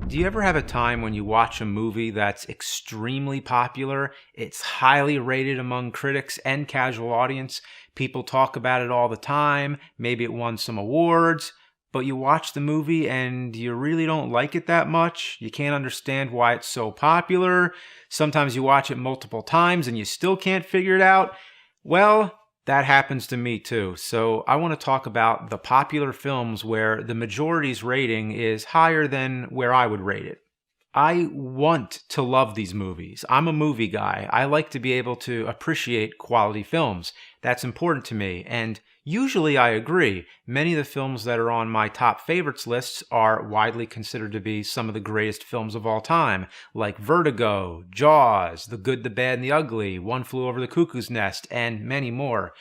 Do you ever have a time when you watch a movie that's extremely popular, it's highly rated among critics and casual audience, people talk about it all the time, maybe it won some awards, but you watch the movie and you really don't like it that much, you can't understand why it's so popular, sometimes you watch it multiple times and you still can't figure it out? Well, that happens to me too. So I want to talk about the popular films where the majority's rating is higher than where I would rate it. I want to love these movies. I'm a movie guy. I like to be able to appreciate quality films. That's important to me. And usually I agree. Many of the films that are on my top favorites lists are widely considered to be some of the greatest films of all time, like Vertigo, Jaws, The Good, the Bad, and the Ugly, One Flew Over the Cuckoo's Nest, and many more.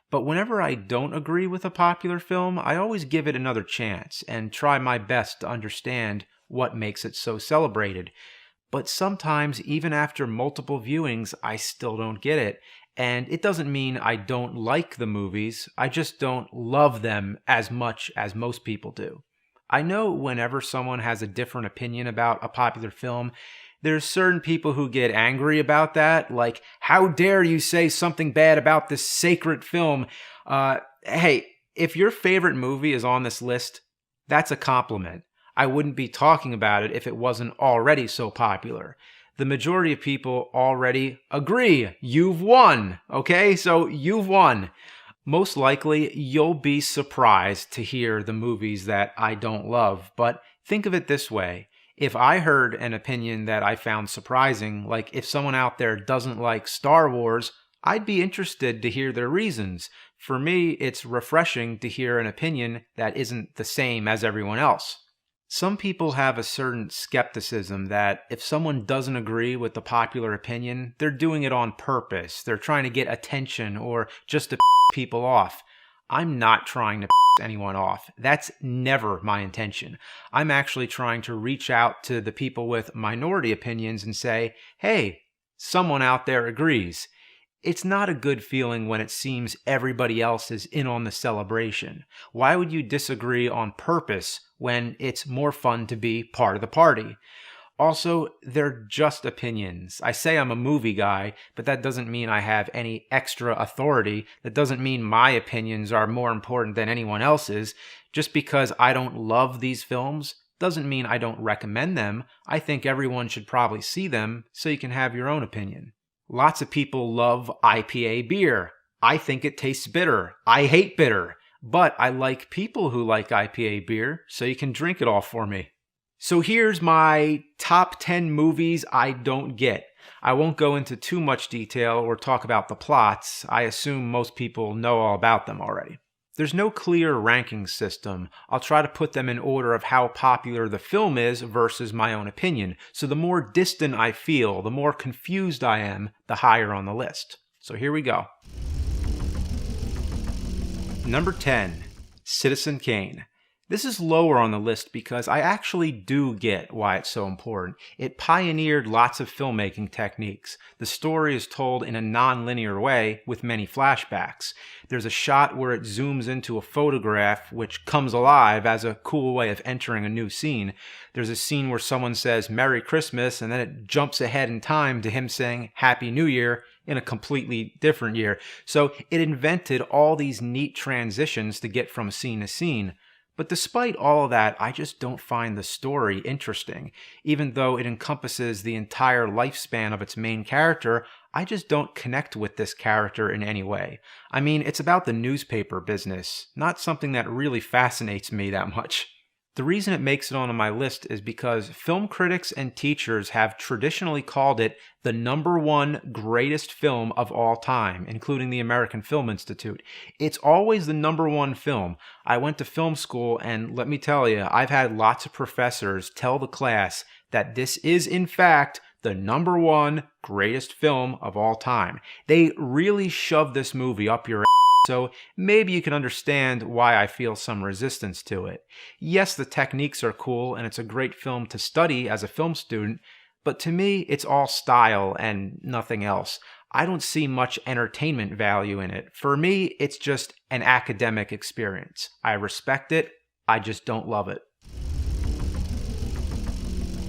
But whenever I don't agree with a popular film, I always give it another chance and try my best to understand what makes it so celebrated. But sometimes, even after multiple viewings, I still don't get it. And it doesn't mean I don't like the movies, I just don't love them as much as most people do. I know whenever someone has a different opinion about a popular film, there's certain people who get angry about that, like, how dare you say something bad about this sacred film? Hey, if your favorite movie is on this list, that's a compliment. I wouldn't be talking about it if it wasn't already so popular. The majority of people already agree. You've won, okay? So you've won. Most likely, you'll be surprised to hear the movies that I don't love, but think of it this way. If I heard an opinion that I found surprising, like if someone out there doesn't like Star Wars, I'd be interested to hear their reasons. For me, it's refreshing to hear an opinion that isn't the same as everyone else. Some people have a certain skepticism that if someone doesn't agree with the popular opinion, they're doing it on purpose. They're trying to get attention or just to people off. I'm not trying to anyone off. That's never my intention. I'm actually trying to reach out to the people with minority opinions and say, hey, someone out there agrees. It's not a good feeling when it seems everybody else is in on the celebration. Why would you disagree on purpose when it's more fun to be part of the party? Also, they're just opinions. I say I'm a movie guy, but that doesn't mean I have any extra authority. That doesn't mean my opinions are more important than anyone else's. Just because I don't love these films doesn't mean I don't recommend them. I think everyone should probably see them so you can have your own opinion. Lots of people love IPA beer. I think it tastes bitter. I hate bitter. But I like people who like IPA beer, so you can drink it all for me. So here's my top 10 movies I don't get. I won't go into too much detail or talk about the plots. I assume most people know all about them already. There's no clear ranking system. I'll try to put them in order of how popular the film is versus my own opinion. So the more distant I feel, the more confused I am, the higher on the list. So here we go. Number 10, Citizen Kane. This is lower on the list because I actually do get why it's so important. It pioneered lots of filmmaking techniques. The story is told in a non-linear way with many flashbacks. There's a shot where it zooms into a photograph which comes alive as a cool way of entering a new scene. There's a scene where someone says Merry Christmas and then it jumps ahead in time to him saying Happy New Year in a completely different year. So it invented all these neat transitions to get from scene to scene. But despite all of that, I just don't find the story interesting. Even though it encompasses the entire lifespan of its main character, I just don't connect with this character in any way. I mean, it's about the newspaper business, not something that really fascinates me that much. The reason it makes it onto my list is because film critics and teachers have traditionally called it the #1 greatest film of all time, including the American Film Institute. It's always the #1 film. I went to film school, and let me tell you, I've had lots of professors tell the class that this is, in fact, the #1 greatest film of all time. They really shove this movie up your ass. So maybe you can understand why I feel some resistance to it. Yes, the techniques are cool and it's a great film to study as a film student, but to me, it's all style and nothing else. I don't see much entertainment value in it. For me, it's just an academic experience. I respect it, I just don't love it.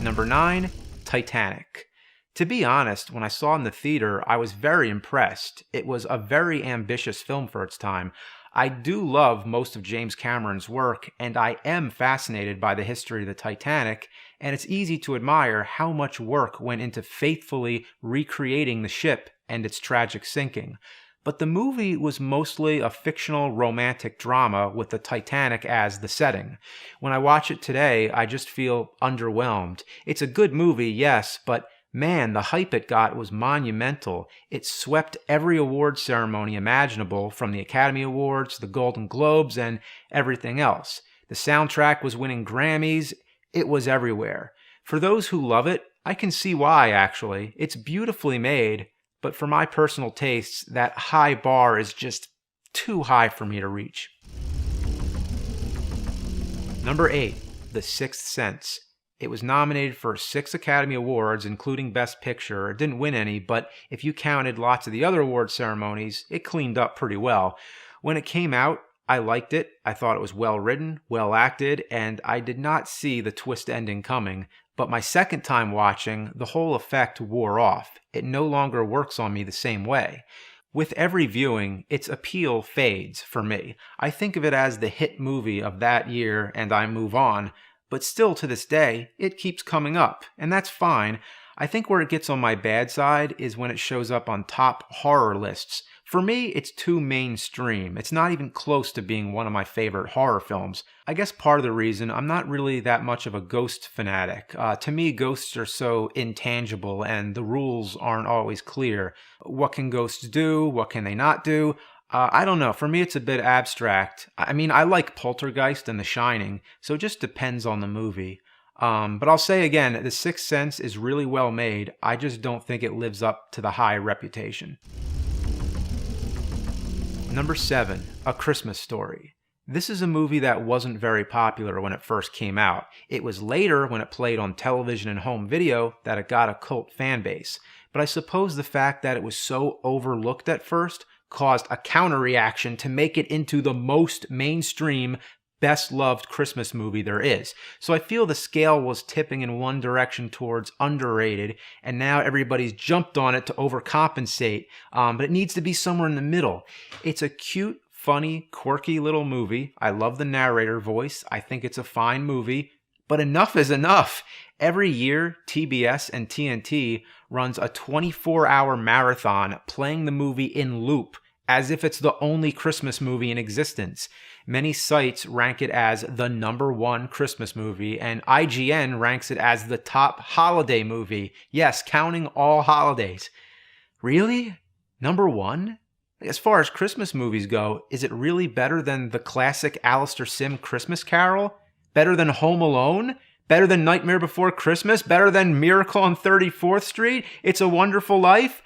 Number 9, Titanic. To be honest, when I saw it in the theater, I was very impressed. It was a very ambitious film for its time. I do love most of James Cameron's work, and I am fascinated by the history of the Titanic, and it's easy to admire how much work went into faithfully recreating the ship and its tragic sinking. But the movie was mostly a fictional romantic drama with the Titanic as the setting. When I watch it today, I just feel underwhelmed. It's a good movie, yes, but man, the hype it got was monumental. It swept every award ceremony imaginable, from the Academy Awards, the Golden Globes, and everything else. The soundtrack was winning Grammys. It was everywhere. For those who love it, I can see why, actually. It's beautifully made, but for my personal tastes, that high bar is just too high for me to reach. Number 8, The Sixth Sense. It was nominated for 6 Academy Awards, including Best Picture. It didn't win any, but if you counted lots of the other award ceremonies, it cleaned up pretty well. When it came out, I liked it. I thought it was well written, well acted, and I did not see the twist ending coming. But my second time watching, the whole effect wore off. It no longer works on me the same way. With every viewing, its appeal fades for me. I think of it as the hit movie of that year, and I move on. But still, to this day, it keeps coming up, and that's fine. I think where it gets on my bad side is when it shows up on top horror lists. For me, it's too mainstream. It's not even close to being one of my favorite horror films. I guess part of the reason I'm not really that much of a ghost fanatic. To me, ghosts are so intangible, and the rules aren't always clear. What can ghosts do? What can they not do? I don't know. For me, it's a bit abstract. I mean, I like Poltergeist and The Shining, so it just depends on the movie. But I'll say again, The Sixth Sense is really well made. I just don't think it lives up to the high reputation. Number 7, A Christmas Story. This is a movie that wasn't very popular when it first came out. It was later, when it played on television and home video, that it got a cult fan base. But I suppose the fact that it was so overlooked at first caused a counter-reaction to make it into the most mainstream, best-loved Christmas movie there is. So I feel the scale was tipping in one direction towards underrated, and now everybody's jumped on it to overcompensate, but it needs to be somewhere in the middle. It's a cute, funny, quirky little movie. I love the narrator voice. I think it's a fine movie, but enough is enough. Every year, TBS and TNT runs a 24-hour marathon playing the movie in loop, as if it's the only Christmas movie in existence. Many sites rank it as the #1 Christmas movie, and IGN ranks it as the top holiday movie. Yes, counting all holidays. Really? #1? As far as Christmas movies go, is it really better than the classic Alistair Sim Christmas Carol? Better than Home Alone? Better than Nightmare Before Christmas? Better than Miracle on 34th Street? It's a Wonderful Life?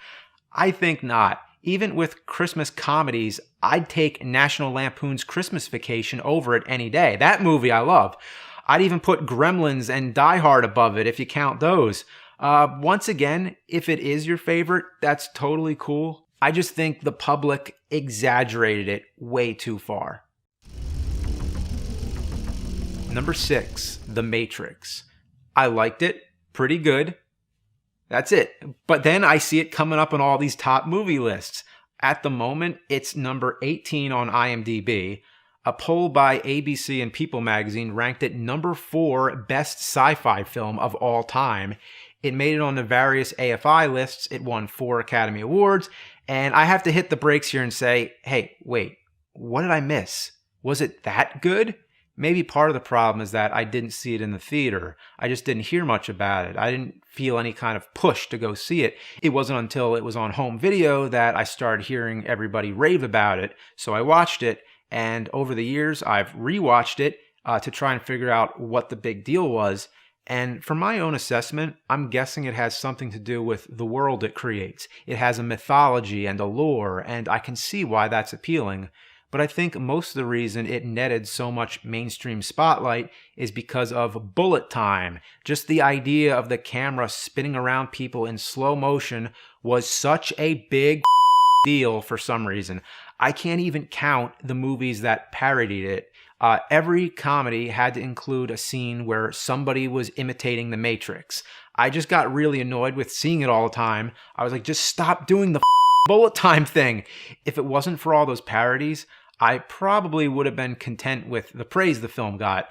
I think not. Even with Christmas comedies, I'd take National Lampoon's Christmas Vacation over it any day. That movie I love. I'd even put Gremlins and Die Hard above it if you count those. Once again, if it is your favorite, that's totally cool. I just think the public exaggerated it way too far. Number 6, The Matrix. I liked it. Pretty good. That's it. But then I see it coming up on all these top movie lists. At the moment, it's number 18 on IMDb. A poll by ABC and People magazine ranked it number 4 best sci-fi film of all time. It made it on the various AFI lists. It won 4 Academy Awards. And I have to hit the brakes here and say, hey, wait, what did I miss? Was it that good? Maybe part of the problem is that I didn't see it in the theater. I just didn't hear much about it. I didn't feel any kind of push to go see it. It wasn't until it was on home video that I started hearing everybody rave about it. So I watched it, and over the years, I've rewatched it to try and figure out what the big deal was. And from my own assessment, I'm guessing it has something to do with the world it creates. It has a mythology and a lore, and I can see why that's appealing. But I think most of the reason it netted so much mainstream spotlight is because of bullet time. Just the idea of the camera spinning around people in slow motion was such a big deal for some reason. I can't even count the movies that parodied it. Every comedy had to include a scene where somebody was imitating the Matrix. I just got really annoyed with seeing it all the time. I was like, just stop doing the bullet time thing. If it wasn't for all those parodies, I probably would have been content with the praise the film got.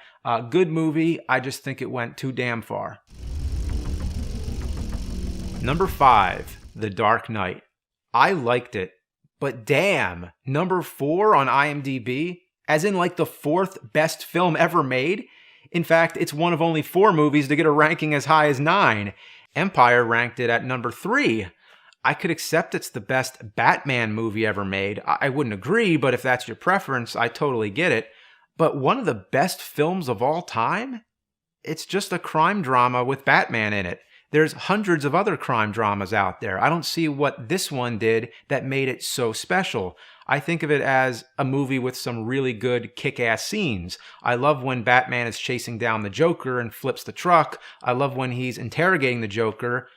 Good movie, I just think it went too damn far. Number 5, The Dark Knight. I liked it, but damn, number 4 on IMDb, as in like the 4th best film ever made? In fact, it's one of only 4 movies to get a ranking as high as 9. Empire ranked it at number 3. I could accept it's the best Batman movie ever made. I wouldn't agree, but if that's your preference, I totally get it. But one of the best films of all time? It's just a crime drama with Batman in it. There's hundreds of other crime dramas out there. I don't see what this one did that made it so special. I think of it as a movie with some really good kick-ass scenes. I love when Batman is chasing down the Joker and flips the truck. I love when he's interrogating the Joker.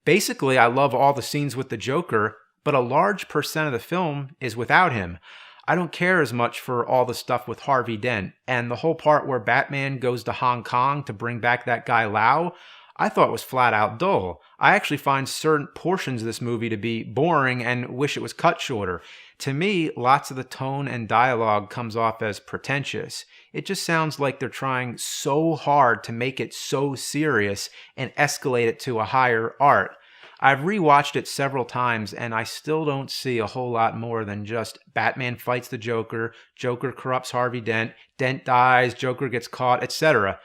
Basically, I love all the scenes with the Joker, but a large percent of the film is without him. I don't care as much for all the stuff with Harvey Dent, and the whole part where Batman goes to Hong Kong to bring back that guy Lau, I thought was flat out dull. I actually find certain portions of this movie to be boring and wish it was cut shorter. To me, lots of the tone and dialogue comes off as pretentious. It just sounds like they're trying so hard to make it so serious and escalate it to a higher art. I've rewatched it several times and I still don't see a whole lot more than just Batman fights the Joker, Joker corrupts Harvey Dent, Dent dies, Joker gets caught, etc.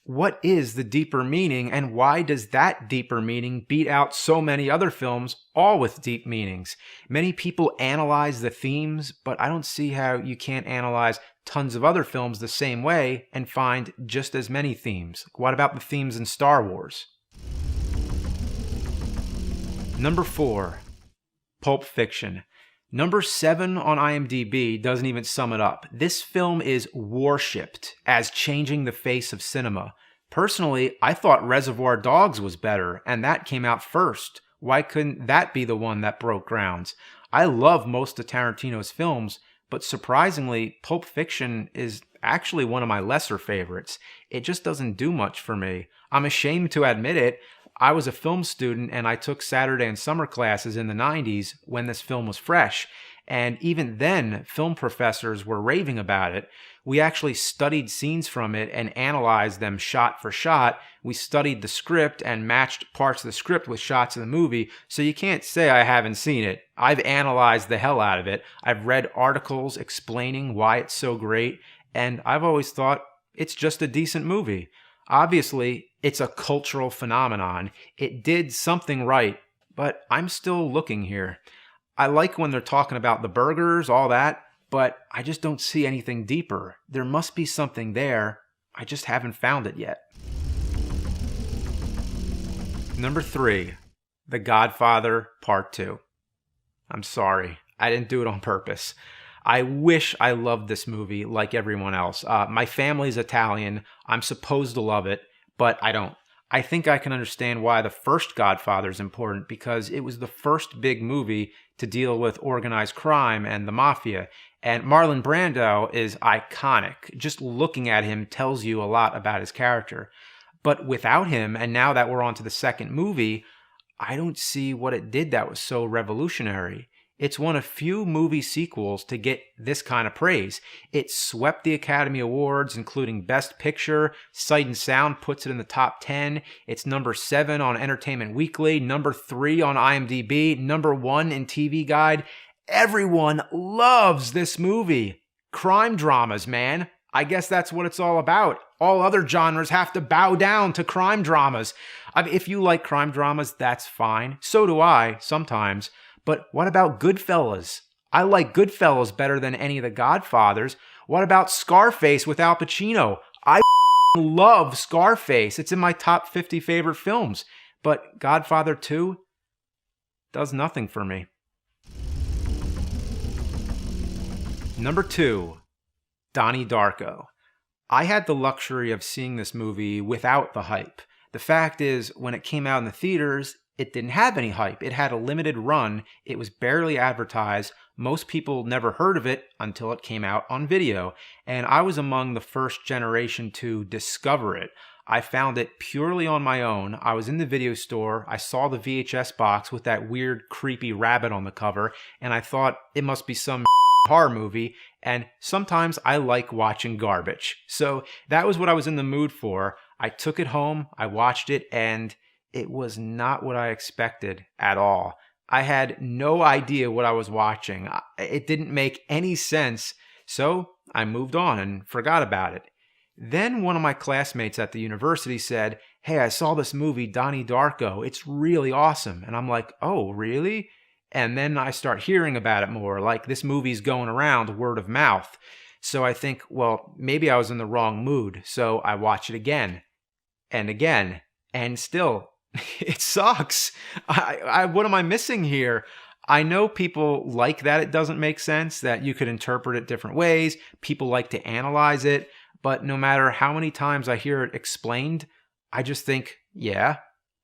What is the deeper meaning, and why does that deeper meaning beat out so many other films, all with deep meanings? Many people analyze the themes, but I don't see how you can't analyze tons of other films the same way and find just as many themes. What about the themes in Star Wars? Number 4, Pulp Fiction. Number 7 on IMDb doesn't even sum it up. This film is worshipped as changing the face of cinema. Personally, I thought Reservoir Dogs was better, and that came out first. Why couldn't that be the one that broke grounds? I love most of Tarantino's films, but surprisingly, Pulp Fiction is actually one of my lesser favorites. It just doesn't do much for me. I'm ashamed to admit it. I was a film student and I took Saturday and summer classes in the 90s when this film was fresh. And even then, film professors were raving about it. We actually studied scenes from it and analyzed them shot for shot. We studied the script and matched parts of the script with shots of the movie. So you can't say I haven't seen it. I've analyzed the hell out of it. I've read articles explaining why it's so great. And I've always thought it's just a decent movie. Obviously, it's a cultural phenomenon. It did something right, but I'm still looking here. I like when they're talking about the burgers, all that, but I just don't see anything deeper. There must be something there. I just haven't found it yet. Number 3, The Godfather Part 2. I'm sorry, I didn't do it on purpose. I wish I loved this movie like everyone else. My family's Italian. I'm supposed to love it, but I don't. I think I can understand why the first Godfather is important because it was the first big movie to deal with organized crime and the mafia. And Marlon Brando is iconic. Just looking at him tells you a lot about his character. But without him, and now that we're on to the second movie, I don't see what it did that was so revolutionary. It's one of few movie sequels to get this kind of praise. It swept the Academy Awards, including Best Picture. Sight and Sound puts it in the top 10. It's number 7 on Entertainment Weekly, number 3 on IMDb, number 1 in TV Guide. Everyone loves this movie. Crime dramas, man. I guess that's what it's all about. All other genres have to bow down to crime dramas. I mean, if you like crime dramas, that's fine. So do I, sometimes. But what about Goodfellas? I like Goodfellas better than any of the Godfathers. What about Scarface with Al Pacino? I love Scarface. It's in my top 50 favorite films. But Godfather 2 does nothing for me. Number 2, Donnie Darko. I had the luxury of seeing this movie without the hype. The fact is, when it came out in the theaters, it didn't have any hype. It had a limited run. It was barely advertised. Most people never heard of it until it came out on video. And I was among the first generation to discover it. I found it purely on my own. I was in the video store. I saw the VHS box with that weird, creepy rabbit on the cover, and I thought it must be some horror movie. And sometimes I like watching garbage. So that was what I was in the mood for. I took it home, I watched it, and it was not what I expected at all. I had no idea what I was watching. It didn't make any sense. So I moved on and forgot about it. Then one of my classmates at the university said, "Hey, I saw this movie, Donnie Darko. It's really awesome." And I'm like, "Oh, really?" And then I start hearing about it more, like this movie's going around word of mouth. So I think, well, maybe I was in the wrong mood. So I watch it again and again, and still, it sucks. What am I missing here? I know people like that it doesn't make sense, that you could interpret it different ways. People like to analyze it. But no matter how many times I hear it explained, I just think, yeah.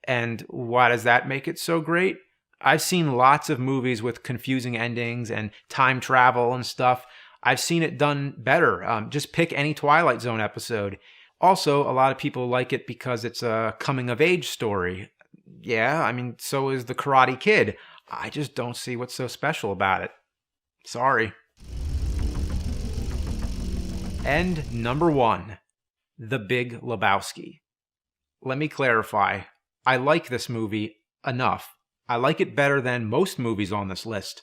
And why does that make it so great? I've seen lots of movies with confusing endings and time travel and stuff. I've seen it done better. Just pick any Twilight Zone episode. Also, a lot of people like it because it's a coming-of-age story. Yeah, I mean, so is The Karate Kid. I just don't see what's so special about it. Sorry. And number 1, The Big Lebowski. Let me clarify. I like this movie enough. I like it better than most movies on this list.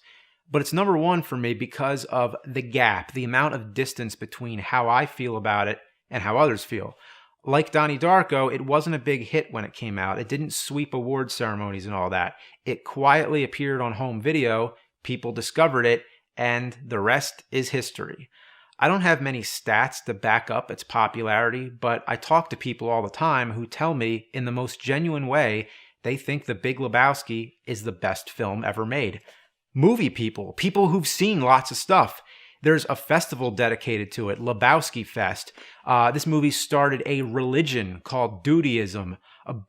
But it's number 1 for me because of the gap, the amount of distance between how I feel about it and how others feel. Like Donnie Darko, it wasn't a big hit when it came out. It didn't sweep award ceremonies and all that. It quietly appeared on home video, people discovered it, and the rest is history. I don't have many stats to back up its popularity, but I talk to people all the time who tell me in the most genuine way they think The Big Lebowski is the best film ever made. Movie people, people who've seen lots of stuff. There's a festival dedicated to it, Lebowski Fest. This movie started a religion called Dudeism.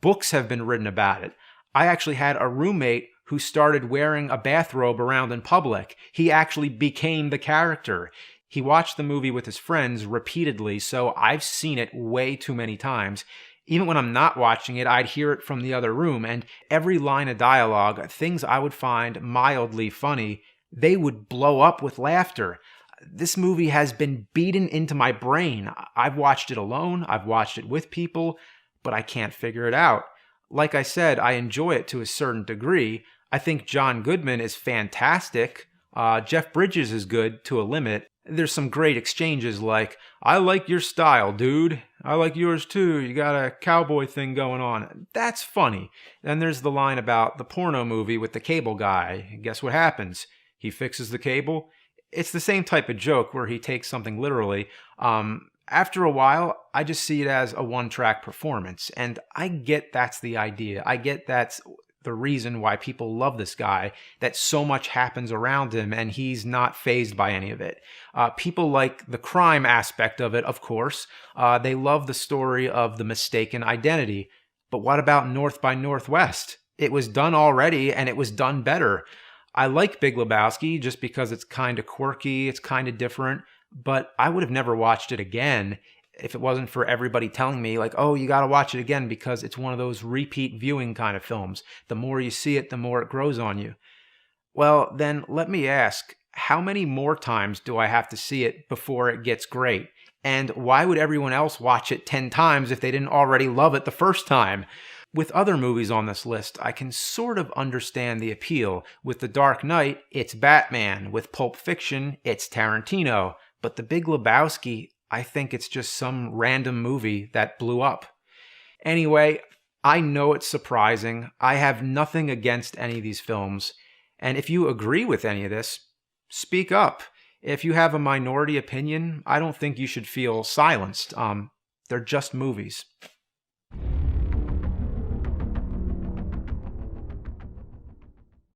Books have been written about it. I actually had a roommate who started wearing a bathrobe around in public. He actually became the character. He watched the movie with his friends repeatedly, so I've seen it way too many times. Even when I'm not watching it, I'd hear it from the other room, and every line of dialogue, things I would find mildly funny, they would blow up with laughter. This movie has been beaten into my brain. I've watched it alone, I've watched it with people, but I can't figure it out. Like I said, I enjoy it to a certain degree. I think John Goodman is fantastic. Jeff Bridges is good to a limit. There's some great exchanges like, "I like your style, dude. I like yours too. You got a cowboy thing going on." That's funny. Then there's the line about the porno movie with the cable guy. Guess what happens? He fixes the cable. It's the same type of joke where he takes something literally. After a while, I just see it as a one-track performance. And I get that's the idea. I get that's the reason why people love this guy, that so much happens around him and he's not fazed by any of it. People like the crime aspect of it, of course. They love the story of the mistaken identity. But what about North by Northwest? It was done already and it was done better. I like Big Lebowski just because it's kind of quirky, it's kind of different, but I would have never watched it again if it wasn't for everybody telling me, like, "Oh, you got to watch it again because it's one of those repeat viewing kind of films. The more you see it, the more it grows on you." Well, then let me ask, how many more times do I have to see it before it gets great? And why would everyone else watch it 10 times if they didn't already love it the first time? With other movies on this list, I can sort of understand the appeal. With The Dark Knight, it's Batman. With Pulp Fiction, it's Tarantino. But The Big Lebowski, I think it's just some random movie that blew up. Anyway, I know it's surprising. I have nothing against any of these films. And if you agree with any of this, speak up. If you have a minority opinion, I don't think you should feel silenced. They're just movies.